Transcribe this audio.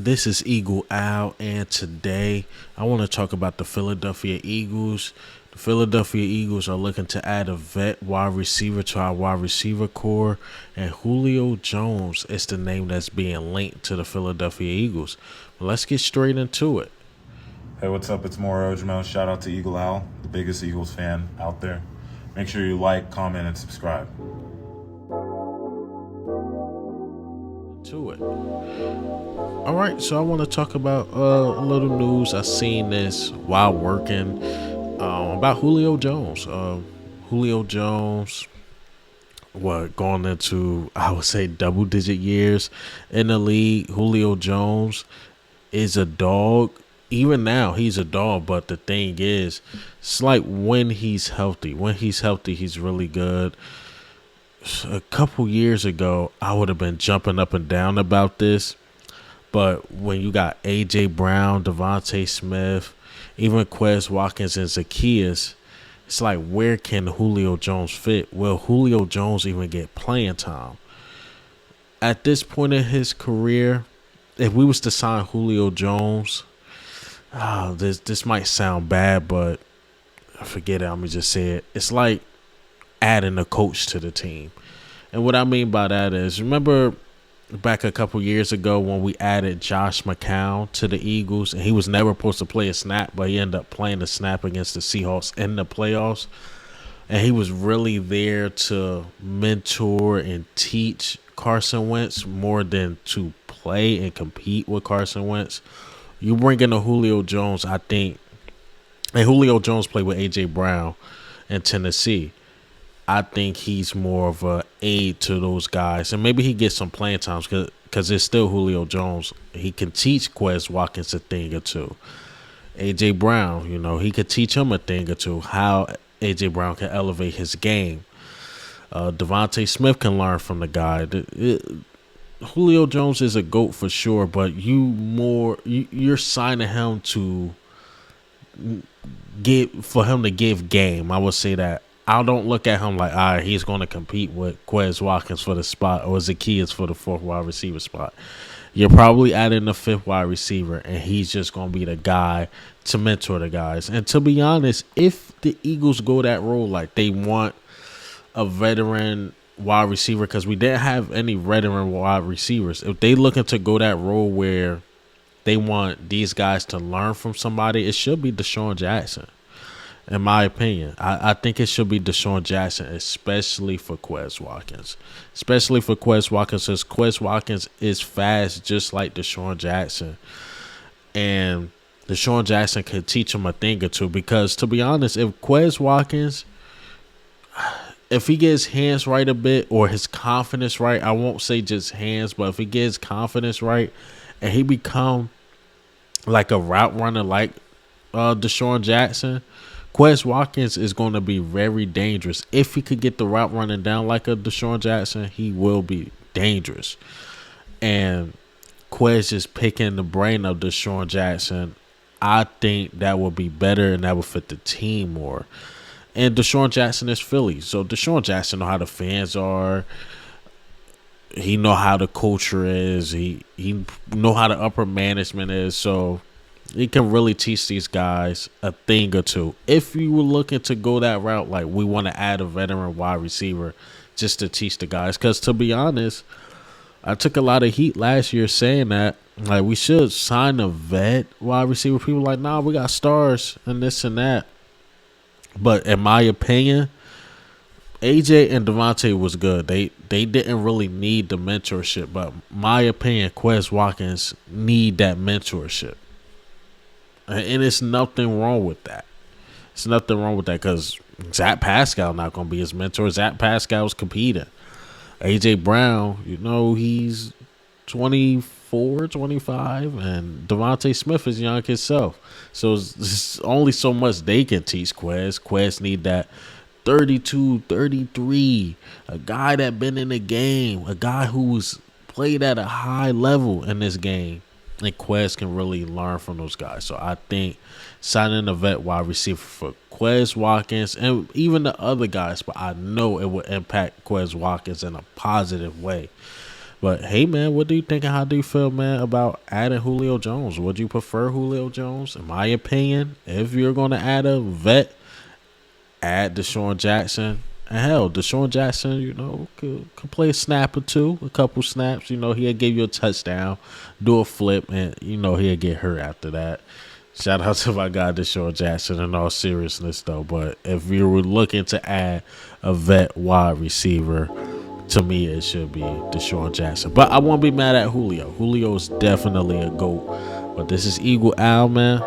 This is Eagle Al, and today I want to talk about the Philadelphia Eagles. The Philadelphia Eagles are looking to add a vet wide receiver to our wide receiver core, and Julio Jones is the name that's being linked to the Philadelphia Eagles. But let's get straight into it. Hey, what's up? It's WR Julio Jones. Shout out to Eagle Al, the biggest Eagles fan out there. Make sure you like, comment, and subscribe. To it. All right, so I want to talk about a little news. I seen this while working about Julio Jones. Julio Jones, what going into I would say double-digit years in the league. Julio Jones is a dog. Even now, he's a dog. But the thing is, it's like when he's healthy. When he's healthy, he's really good. A couple years ago, I would have been jumping up and down about this. But when you got A.J. Brown, Devontae Smith, even Quez Watkins and Zacchaeus, it's like, where can Julio Jones fit? Will Julio Jones even get playing time? At this point in his career, if we was to sign Julio Jones, this might sound bad, but forget it. I'm going to just say it. It's like adding a coach to the team. And what I mean by that is, remember back a couple years ago when we added Josh McCown to the Eagles, and he was never supposed to play a snap, but he ended up playing a snap against the Seahawks in the playoffs. And he was really there to mentor and teach Carson Wentz more than to play and compete with Carson Wentz. You bring in a Julio Jones, I think, and Julio Jones played with A.J. Brown in Tennessee. I think he's more of a aid to those guys, and maybe he gets some playing times because it's still Julio Jones. He can teach Quez Watkins a thing or two. A.J. Brown, he could teach him a thing or two, how A.J. Brown can elevate his game. Devontae Smith can learn from the guy. Julio Jones is a GOAT for sure, but you're signing him to for him to give game. I would say that. I don't look at him like, all right, he's going to compete with Quez Watkins for the spot or Zacchaeus for the fourth wide receiver spot. You're probably adding the fifth wide receiver, and he's just going to be the guy to mentor the guys. And to be honest, if the Eagles go that role, like they want a veteran wide receiver, because we didn't have any veteran wide receivers, if they looking to go that role where they want these guys to learn from somebody, it should be Deshaun Jackson. In my opinion, I think it should be Deshaun Jackson, especially for Quez Watkins. Especially for Quez Watkins, because Quez Watkins is fast just like Deshaun Jackson. And Deshaun Jackson could teach him a thing or two. Because, to be honest, if Quez Watkins, if he gets hands right a bit or his confidence right, I won't say just hands, but if he gets confidence right and he become like a route runner like Deshaun Jackson, Quez Watkins is going to be very dangerous. If he could get the route running down like a Deshaun Jackson, he will be dangerous. And Quez is picking the brain of Deshaun Jackson. I think that would be better and that would fit the team more. And Deshaun Jackson is Philly, so Deshaun Jackson know how the fans are. He know how the culture is. He know how the upper management is. So he can really teach these guys a thing or two. If you were looking to go that route, like we want to add a veteran wide receiver just to teach the guys. Because to be honest, I took a lot of heat last year saying that like we should sign a vet wide receiver. People like, nah, we got stars and this and that. But in my opinion, AJ and Devontae was good. They didn't really need the mentorship. But my opinion, Quez Watkins need that mentorship. And it's nothing wrong with that. It's nothing wrong with that because Zach Pascal not going to be his mentor. Zach Pascal's competing. A.J. Brown, he's 24, 25, and Devontae Smith is young himself. So it's only so much they can teach Quez. Quez need that 32, 33, a guy that been in the game, a guy who's played at a high level in this game. And Quez can really learn from those guys. So I think signing a vet wide receiver for Quez Watkins and even the other guys, but I know it will impact Quez Watkins in a positive way. But hey, man, what do you think and how do you feel, man, about adding Julio Jones? Would you prefer Julio Jones? In my opinion, if you're going to add a vet, add Deshaun Jackson. And hell, Deshaun Jackson, could play a snap or two, a couple snaps. He'll give you a touchdown, do a flip, and he'll get hurt after that. Shout out to my guy Deshaun Jackson in all seriousness, though. But if you were looking to add a vet wide receiver, to me, it should be Deshaun Jackson. But I won't be mad at Julio. Julio is definitely a GOAT. But this is Eagle Al, man.